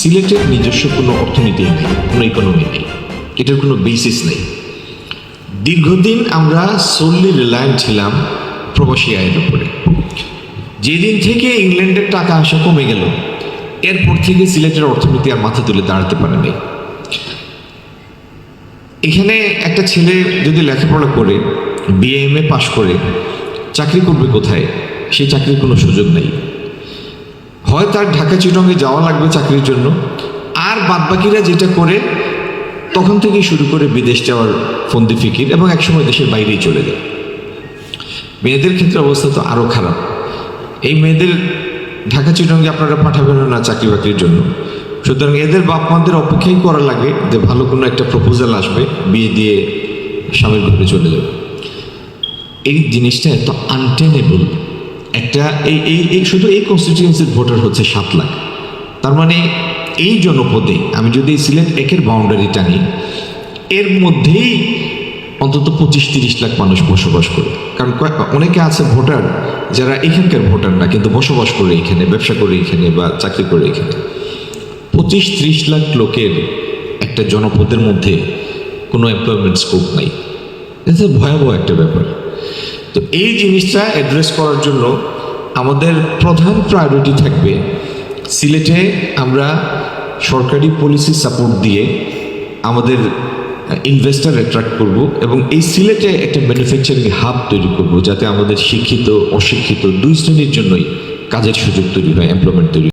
সিলেটের নিজস্ব কোনো অর্থনীতি নেই, কোনো ইকোনমি নেই, এটার কোনো বেসিস নেই। দীর্ঘদিন আমরা সোললি রিলায়েন্ট ছিলাম প্রবাসী আয়ের উপরে। যেদিন থেকে ইংল্যান্ডের টাকা আসা কমে গেল, এরপর থেকে সিলেটের অর্থনীতি আর মাথা তুলে দাঁড়াতে পারে নাই। এখানে একটা ছেলে যদি লেখাপড়া করে BA পাশ করে চাকরি করবে কোথায়? সেই চাকরির কোনো সুযোগ নেই। হয় তার ঢাকা চিটংয়ে যাওয়া লাগবে চাকরির জন্য, আর বাদবাকিরা যেটা করে তখন থেকেই শুরু করে বিদেশ যাওয়ার ফন্দি ফিকির, এবং একসময় দেশের বাইরেই চলে যায়। মেয়েদের ক্ষেত্রে অবস্থা তো আরও খারাপ। এই মেয়েদের ঢাকা চিটংয়ে আপনারা পাঠাবেন না চাকরি বাকরির জন্য, সুতরাং এদের বাপ মাদের অপেক্ষাই করা লাগে যে ভালো কোনো একটা প্রপোজাল আসবে, বিয়ে দিয়ে স্বামীর ঘরে চলে যাবে। এই জিনিসটা এত আনটেনেবল। একটা এই শুধু এই কনস্টিটিউয়েন্সির ভোটার হচ্ছে 7 লাখ। তার মানে এই জনপদে আমি যদি সিলেট একের বাউন্ডারি টানি, এর মধ্যেই অন্তত 25-30 লাখ মানুষ বসবাস করে। কারণ অনেকে আছে ভোটার যারা এখানকার ভোটার না, কিন্তু বসবাস করে এখানে, ব্যবসা করে এখানে, বা চাকরি করে এখানে। 25-30 লাখ লোকের একটা জনপদের মধ্যে কোনো এমপ্লয়মেন্ট স্কোপ নাই। এটা ভয়াবহ একটা ব্যাপার। তো এই জিনিসটা অ্যাড্রেস করার জন্য আমাদের প্রধান প্রায়োরিটি থাকবে সিলেটে আমরা সরকারি পলিসি সাপোর্ট দিয়ে আমাদের ইনভেস্টার অ্যাট্রাক্ট করব, এবং এই সিলেটে একটা ম্যানুফ্যাকচারিং হাব তৈরি করব, যাতে আমাদের শিক্ষিত অশিক্ষিত দুই শ্রেণীর জন্যই কাজের সুযোগ তৈরি হয়, এমপ্লয়মেন্ট তৈরি হয়।